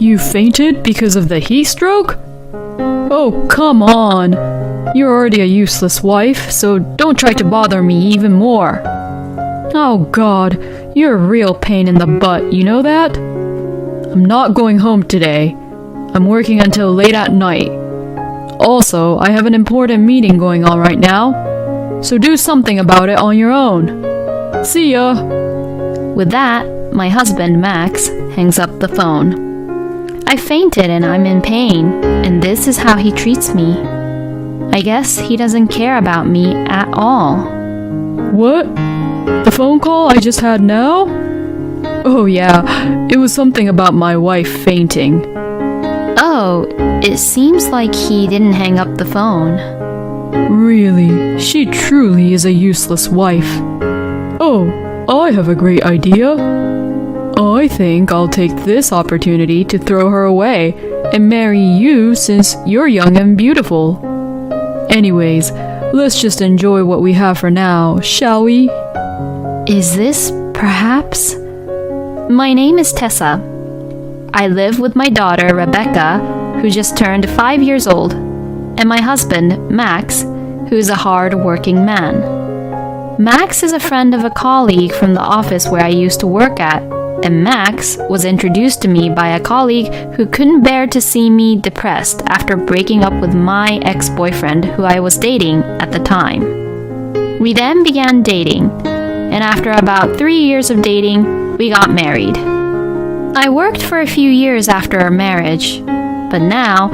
You fainted because of the heat stroke? Oh, come on. You're already a useless wife, so don't try to bother me even more. Oh God, you're a real pain in the butt, you know that? I'm not going home today. I'm working until late at night. Also, I have an important meeting going on right now, so do something about it on your own. See ya! With that, my husband, Max, hangs up the phone. I fainted and I'm in pain, and this is how he treats me. I guess he doesn't care about me at all. What? The phone call I just had now? Oh yeah, it was something about my wife fainting. Oh, it seems like he didn't hang up the phone. Really, she truly is a useless wife. Oh, I have a great idea. I think I'll take this opportunity to throw her away and marry you since you're young and beautiful. Anyways, let's just enjoy what we have for now, shall we? Is this perhaps? My name is Tessa. I live with my daughter, Rebecca, who just turned 5 years old, and my husband, Max, who is a hard-working man. Max is a friend of a colleague from the office where I used to work at, and Max was introduced to me by a colleague who couldn't bear to see me depressed after breaking up with my ex-boyfriend who I was dating at the time. We then began dating, and after about 3 years of dating, we got married. I worked for a few years after our marriage, but now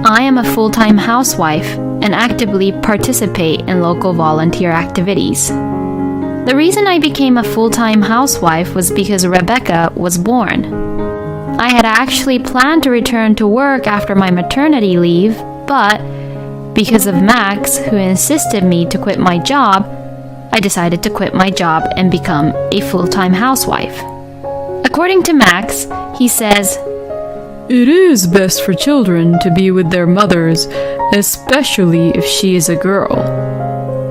I am a full-time housewife and actively participate in local volunteer activities. The reason I became a full-time housewife was because Rebecca was born. I had actually planned to return to work after my maternity leave, but because of Max, who insisted me to quit my job, I decided to quit my job and become a full-time housewife. According to Max, he says, "It is best for children to be with their mothers, especially if she is a girl."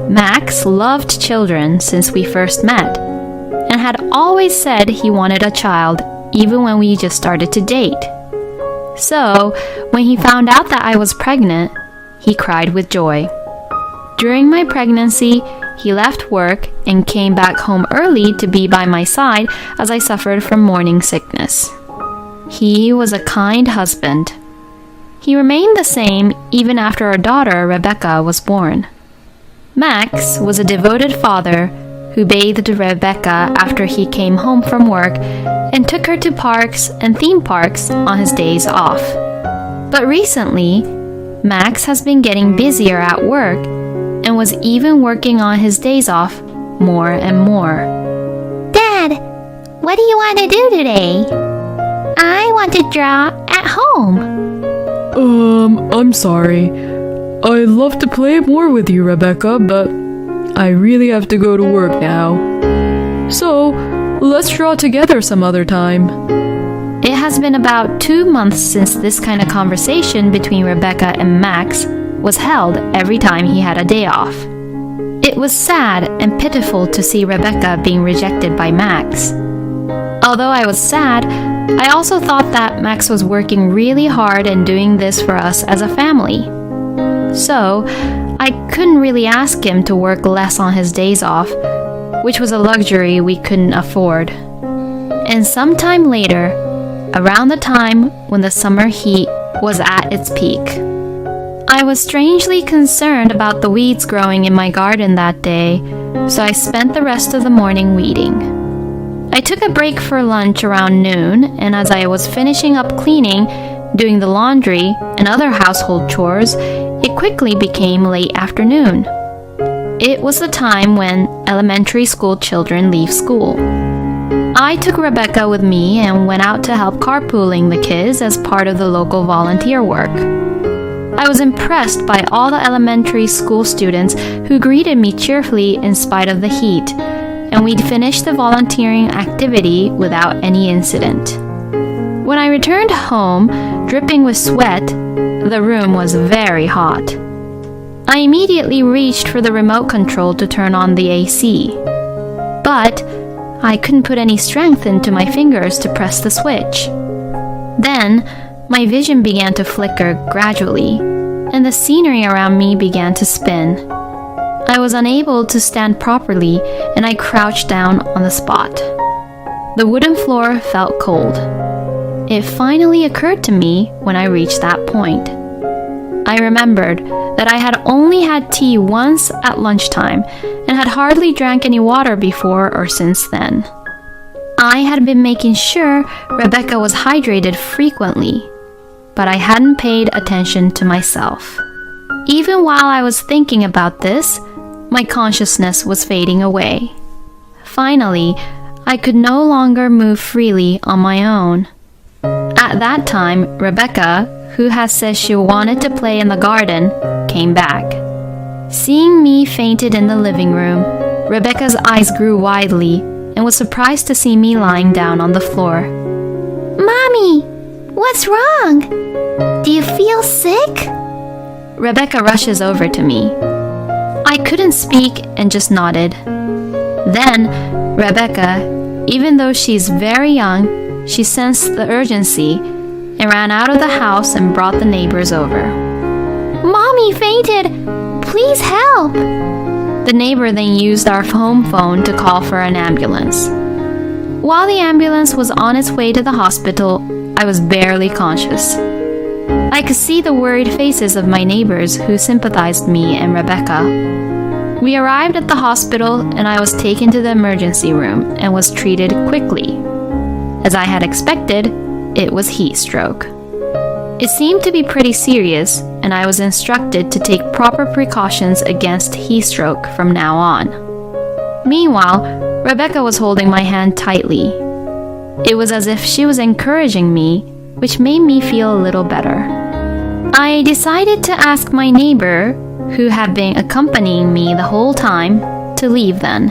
Max loved children since we first met, and had always said he wanted a child even when we just started to date. So, when he found out that I was pregnant, he cried with joy. During my pregnancy, he left work and came back home early to be by my side as I suffered from morning sickness. He was a kind husband. He remained the same even after our daughter, Rebecca, was born. Max was a devoted father who bathed Rebecca after he came home from work and took her to parks and theme parks on his days off. But recently, Max has been getting busier at work and was even working on his days off more and more. Dad, what do you want to do today? I want to draw at home. I'm sorry. I'd love to play more with you, Rebecca, but I really have to go to work now. So, let's draw together some other time. It has been about 2 months since this kind of conversation between Rebecca and Max was held every time he had a day off. It was sad and pitiful to see Rebecca being rejected by Max. Although I was sad, I also thought that Max was working really hard and doing this for us as a family. So, I couldn't really ask him to work less on his days off, which was a luxury we couldn't afford. And sometime later, around the time when the summer heat was at its peak, I was strangely concerned about the weeds growing in my garden that day, so I spent the rest of the morning weeding. I took a break for lunch around noon, and as I was finishing up cleaning, doing the laundry, and other household chores, it quickly became late afternoon. It was the time when elementary school children leave school. I took Rebecca with me and went out to help carpooling the kids as part of the local volunteer work. I was impressed by all the elementary school students who greeted me cheerfully in spite of the heat, and we'd finished the volunteering activity without any incident. When I returned home, dripping with sweat, the room was very hot. I immediately reached for the remote control to turn on the AC, but I couldn't put any strength into my fingers to press the switch. Then, my vision began to flicker gradually, and the scenery around me began to spin. I was unable to stand properly, and I crouched down on the spot. The wooden floor felt cold. It finally occurred to me when I reached that point. I remembered that I had only had tea once at lunchtime and had hardly drank any water before or since then. I had been making sure Rebecca was hydrated frequently, but I hadn't paid attention to myself. Even while I was thinking about this, my consciousness was fading away. Finally, I could no longer move freely on my own. At that time, Rebecca, who had said she wanted to play in the garden, came back. Seeing me fainted in the living room, Rebecca's eyes grew widely and was surprised to see me lying down on the floor. Mommy, what's wrong? Do you feel sick? Rebecca rushes over to me. I couldn't speak and just nodded. Then, Rebecca, even though she's very young, she sensed the urgency and ran out of the house and brought the neighbors over. Mommy fainted! Please help! The neighbor then used our home phone to call for an ambulance. While the ambulance was on its way to the hospital, I was barely conscious. I could see the worried faces of my neighbors who sympathized me and Rebecca. We arrived at the hospital and I was taken to the emergency room and was treated quickly. As I had expected, it was heat stroke. It seemed to be pretty serious, and I was instructed to take proper precautions against heat stroke from now on. Meanwhile, Rebecca was holding my hand tightly. It was as if she was encouraging me, which made me feel a little better. I decided to ask my neighbor, who had been accompanying me the whole time, to leave then.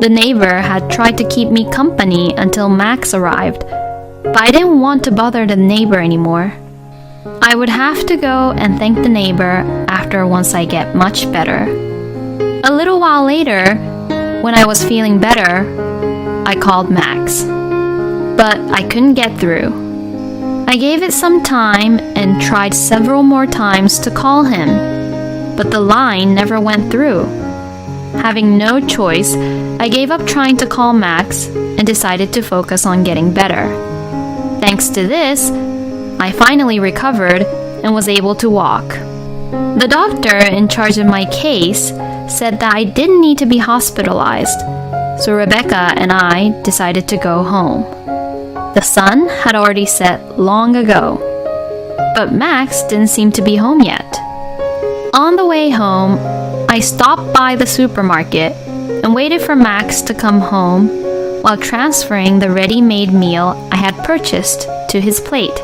The neighbor had tried to keep me company until Max arrived, but I didn't want to bother the neighbor anymore. I would have to go and thank the neighbor after once I get much better. A little while later, when I was feeling better, I called Max. But I couldn't get through. I gave it some time and tried several more times to call him, but the line never went through. Having no choice, I gave up trying to call Max and decided to focus on getting better. Thanks to this, I finally recovered and was able to walk. The doctor in charge of my case said that I didn't need to be hospitalized, so Rebecca and I decided to go home. The sun had already set long ago, but Max didn't seem to be home yet. On the way home, I stopped by the supermarket and waited for Max to come home while transferring the ready-made meal I had purchased to his plate,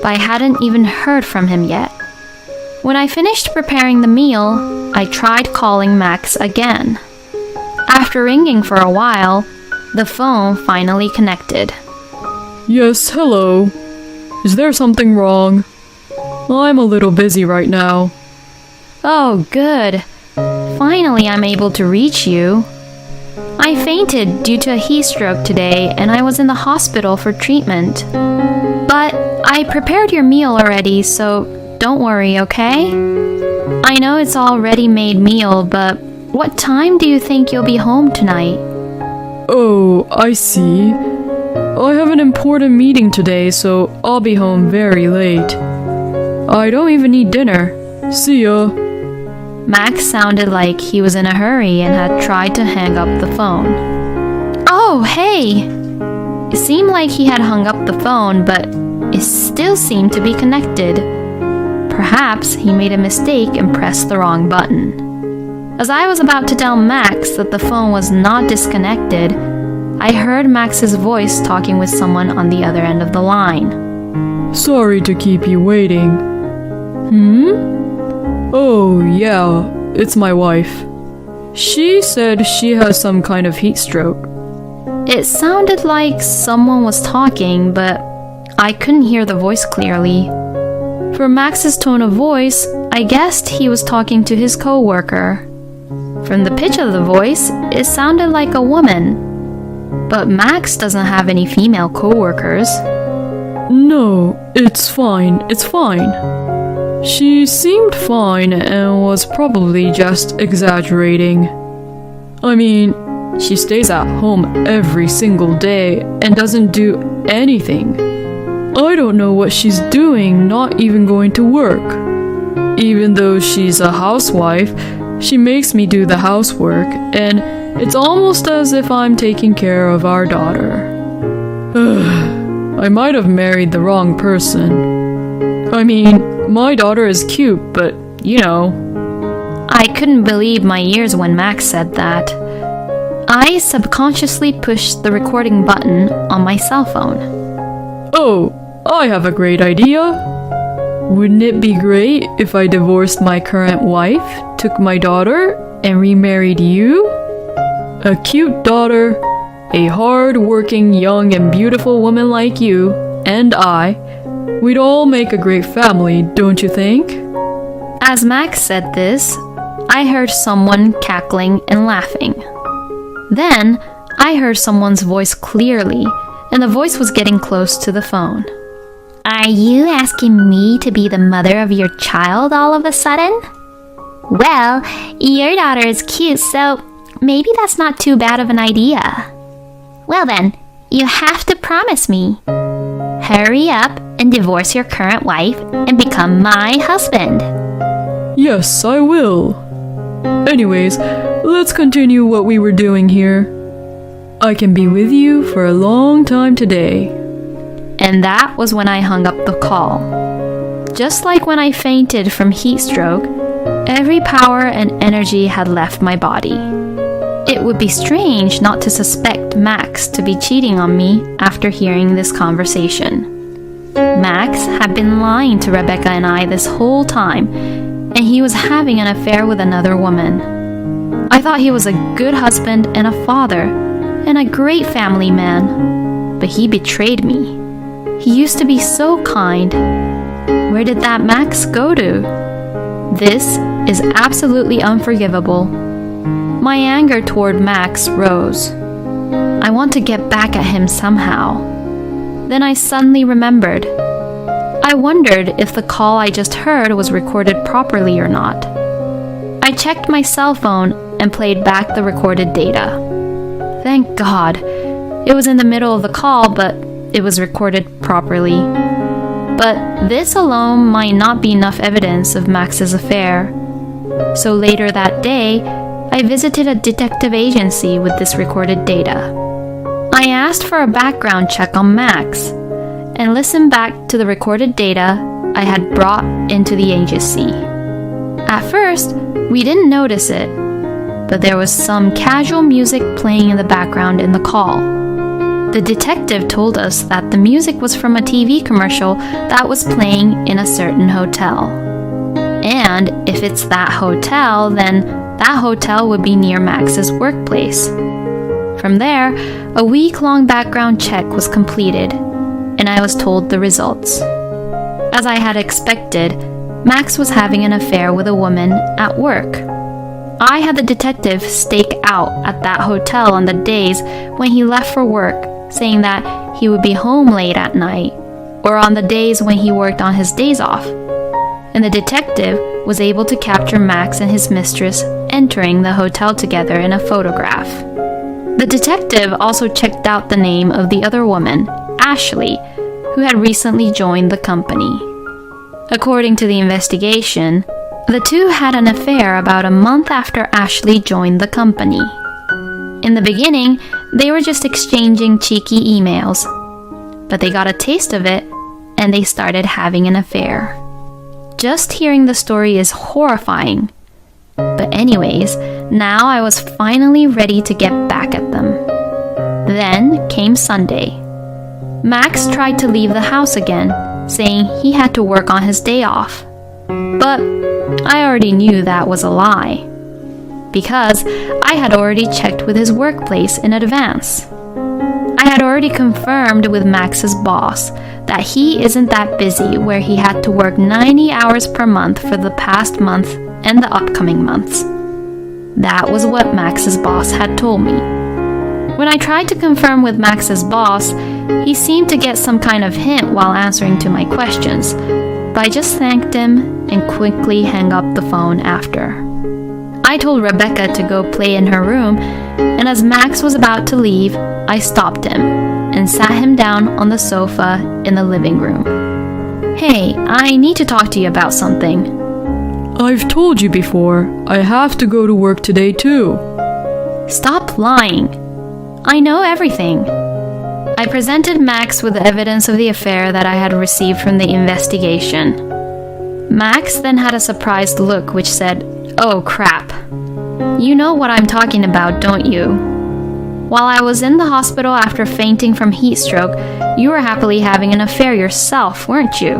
but I hadn't even heard from him yet. When I finished preparing the meal, I tried calling Max again. After ringing for a while, the phone finally connected. Yes, hello. Is there something wrong? I'm a little busy right now. Oh, good. Finally, I'm able to reach you. I fainted due to a heat stroke today and I was in the hospital for treatment. But I prepared your meal already, so don't worry, okay? I know it's all ready-made meal, but what time do you think you'll be home tonight? Oh, I see. I have an important meeting today, so I'll be home very late. I don't even need dinner. See ya. Max sounded like he was in a hurry and had tried to hang up the phone. Oh, hey! It seemed like he had hung up the phone, but it still seemed to be connected. Perhaps he made a mistake and pressed the wrong button. As I was about to tell Max that the phone was not disconnected, I heard Max's voice talking with someone on the other end of the line. Sorry to keep you waiting. Oh, yeah, it's my wife. She said she has some kind of heat stroke. It sounded like someone was talking, but I couldn't hear the voice clearly. For Max's tone of voice, I guessed he was talking to his co-worker. From the pitch of the voice, it sounded like a woman. But Max doesn't have any female co-workers. No, it's fine. She seemed fine and was probably just exaggerating. I mean, she stays at home every single day and doesn't do anything. I don't know what she's doing, not even going to work. Even though she's a housewife, she makes me do the housework, and it's almost as if I'm taking care of our daughter. I might have married the wrong person. I mean, my daughter is cute, but you know. I couldn't believe my ears when Max said that. I subconsciously pushed the recording button on my cell phone. Oh, I have a great idea. Wouldn't it be great if I divorced my current wife, took my daughter, and remarried you? A cute daughter, a hard-working, young, and beautiful woman like you, and we'd all make a great family, don't you think? As Max said this, I heard someone cackling and laughing. Then, I heard someone's voice clearly, and the voice was getting close to the phone. Are you asking me to be the mother of your child all of a sudden? Well, your daughter is cute, so maybe that's not too bad of an idea. Well then, you have to promise me. Hurry up and divorce your current wife and become my husband. Yes, I will. Anyways, let's continue what we were doing here. I can be with you for a long time today. And that was when I hung up the call. Just like when I fainted from heat stroke, every power and energy had left my body. It would be strange not to suspect Max to be cheating on me after hearing this conversation. Max had been lying to Rebecca and I this whole time, and he was having an affair with another woman. I thought he was a good husband and a father, and a great family man, but he betrayed me. He used to be so kind. Where did that Max go to? This is absolutely unforgivable. My anger toward Max rose. I want to get back at him somehow. Then I suddenly remembered. I wondered if the call I just heard was recorded properly or not. I checked my cell phone and played back the recorded data. Thank God. It was in the middle of the call, but it was recorded properly. But this alone might not be enough evidence of Max's affair. So later that day, I visited a detective agency with this recorded data. I asked for a background check on Max and listened back to the recorded data I had brought into the agency. At first, we didn't notice it, but there was some casual music playing in the background in the call. The detective told us that the music was from a TV commercial that was playing in a certain hotel. And if it's that hotel, then that hotel would be near Max's workplace. From there, a week-long background check was completed, and I was told the results. As I had expected, Max was having an affair with a woman at work. I had the detective stake out at that hotel on the days when he left for work, saying that he would be home late at night, or on the days when he worked on his days off. And the detective was able to capture Max and his mistress entering the hotel together in a photograph. The detective also checked out the name of the other woman, Ashley, who had recently joined the company. According to the investigation, the two had an affair about a month after Ashley joined the company. In the beginning, they were just exchanging cheeky emails, but they got a taste of it and they started having an affair. Just hearing the story is horrifying. But anyways, now I was finally ready to get back at them. Then came Sunday. Max tried to leave the house again, saying he had to work on his day off. But I already knew that was a lie, because I had already checked with his workplace in advance. I had already confirmed with Max's boss that he isn't that busy where he had to work 90 hours per month for the past month and the upcoming months. That was what Max's boss had told me. When I tried to confirm with Max's boss, he seemed to get some kind of hint while answering to my questions, but I just thanked him and quickly hung up the phone after. I told Rebecca to go play in her room, and as Max was about to leave, I stopped him and sat him down on the sofa in the living room. Hey, I need to talk to you about something. I've told you before, I have to go to work today too. Stop lying. I know everything. I presented Max with the evidence of the affair that I had received from the investigation. Max then had a surprised look which said, "Oh crap. You know what I'm talking about, don't you? While I was in the hospital after fainting from heat stroke, you were happily having an affair yourself, weren't you?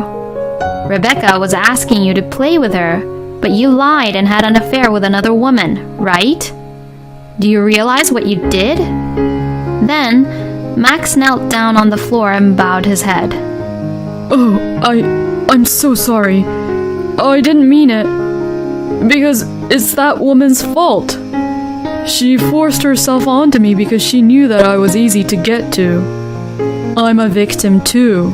Rebecca was asking you to play with her, but you lied and had an affair with another woman, right? Do you realize what you did?" Then, Max knelt down on the floor and bowed his head. Oh, I'm so sorry. I didn't mean it. Because it's that woman's fault. She forced herself onto me because she knew that I was easy to get to. I'm a victim too.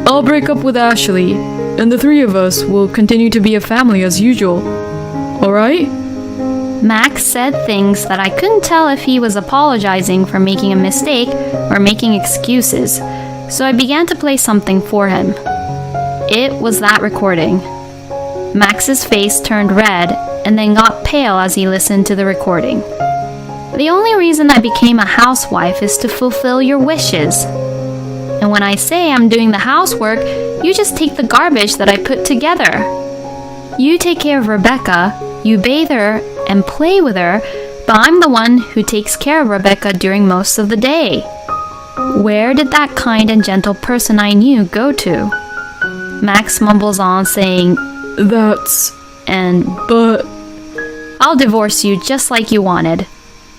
I'll break up with Ashley, and the three of us will continue to be a family as usual. Alright? Max said things that I couldn't tell if he was apologizing for making a mistake or making excuses, so I began to play something for him. It was that recording. Max's face turned red and then got pale as he listened to the recording. The only reason I became a housewife is to fulfill your wishes. And when I say I'm doing the housework, you just take the garbage that I put together. You take care of Rebecca, you bathe her and play with her, but I'm the one who takes care of Rebecca during most of the day. Where did that kind and gentle person I knew go to? Max mumbles on saying, That's... But... I'll divorce you just like you wanted.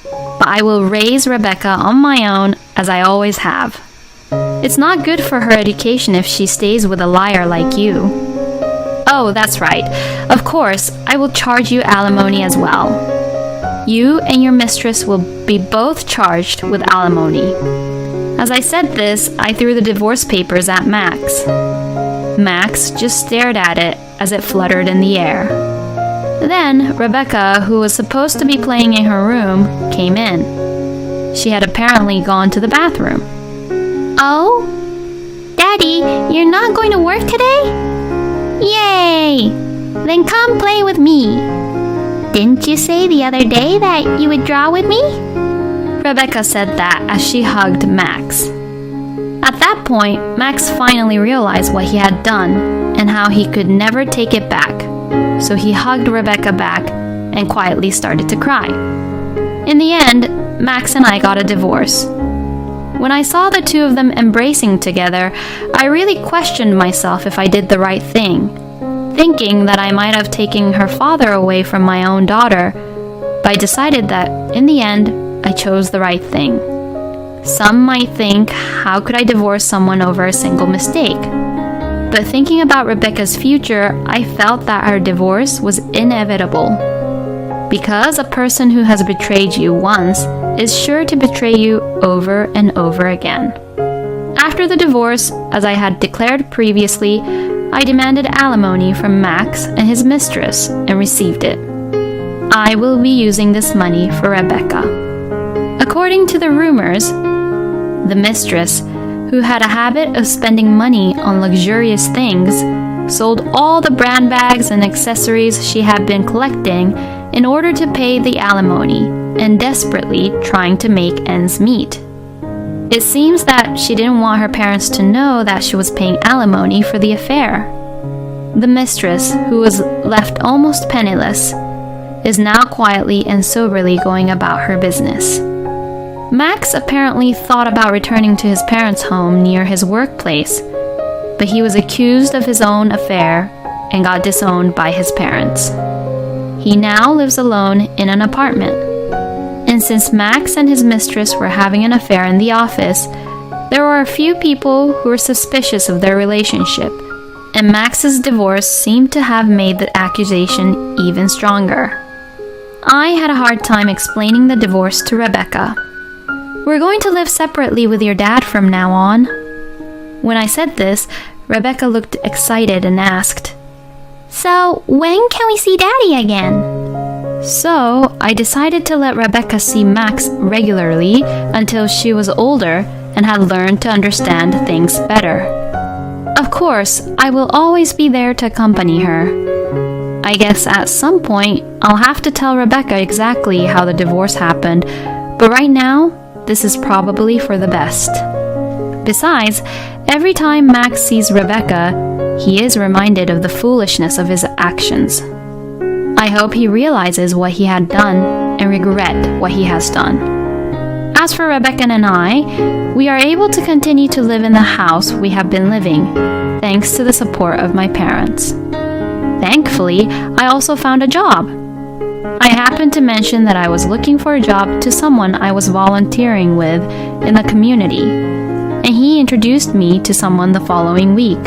But I will raise Rebecca on my own as I always have. It's not good for her education if she stays with a liar like you. Oh, that's right. Of course, I will charge you alimony as well. You and your mistress will be both charged with alimony. As I said this, I threw the divorce papers at Max. Max just stared at it as it fluttered in the air. Then, Rebecca, who was supposed to be playing in her room, came in. She had apparently gone to the bathroom. Oh? Daddy, you're not going to work today? Yay! Then come play with me. Didn't you say the other day that you would draw with me? Rebecca said that as she hugged Max. At that point, Max finally realized what he had done and how he could never take it back. So he hugged Rebecca back and quietly started to cry. In the end, Max and I got a divorce. When I saw the two of them embracing together, I really questioned myself if I did the right thing, thinking that I might have taken her father away from my own daughter, but I decided that, in the end, I chose the right thing. Some might think, how could I divorce someone over a single mistake? But thinking about Rebecca's future, I felt that her divorce was inevitable. Because a person who has betrayed you once is sure to betray you over and over again. After the divorce, as I had declared previously, I demanded alimony from Max and his mistress and received it. I will be using this money for Rebecca. According to the rumors, the mistress, who had a habit of spending money on luxurious things, sold all the brand bags and accessories she had been collecting in order to pay the alimony and desperately trying to make ends meet. It seems that she didn't want her parents to know that she was paying alimony for the affair. The mistress, who was left almost penniless, is now quietly and soberly going about her business. Max apparently thought about returning to his parents' home near his workplace, but he was accused of his own affair and got disowned by his parents. He now lives alone in an apartment. And since Max and his mistress were having an affair in the office, there were a few people who were suspicious of their relationship, and Max's divorce seemed to have made the accusation even stronger. I had a hard time explaining the divorce to Rebecca. We're going to live separately with your dad from now on." When I said this, Rebecca looked excited and asked, "So, when can we see Daddy again?" So I decided to let Rebecca see Max regularly until she was older and had learned to understand things better. Of course, I will always be there to accompany her. I guess at some point I'll have to tell Rebecca exactly how the divorce happened, but right now, this is probably for the best. Besides, every time Max sees Rebecca, he is reminded of the foolishness of his actions. I hope he realizes what he had done and regret what he has done. As for Rebecca and I, we are able to continue to live in the house we have been living, thanks to the support of my parents. Thankfully, I also found a job. I happened to mention that I was looking for a job to someone I was volunteering with in the community, and he introduced me to someone the following week.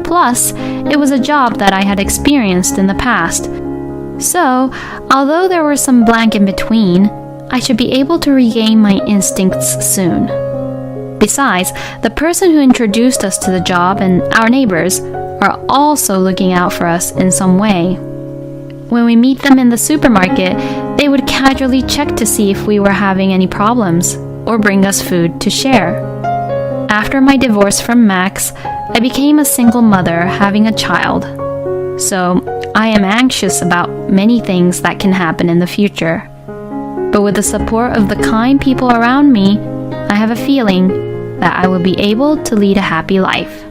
Plus, it was a job that I had experienced in the past, so although there were some blank in between, I should be able to regain my instincts soon. Besides, the person who introduced us to the job and our neighbors are also looking out for us in some way. When we meet them in the supermarket, they would casually check to see if we were having any problems or bring us food to share. After my divorce from Max, I became a single mother having a child. So I am anxious about many things that can happen in the future. But with the support of the kind people around me, I have a feeling that I will be able to lead a happy life.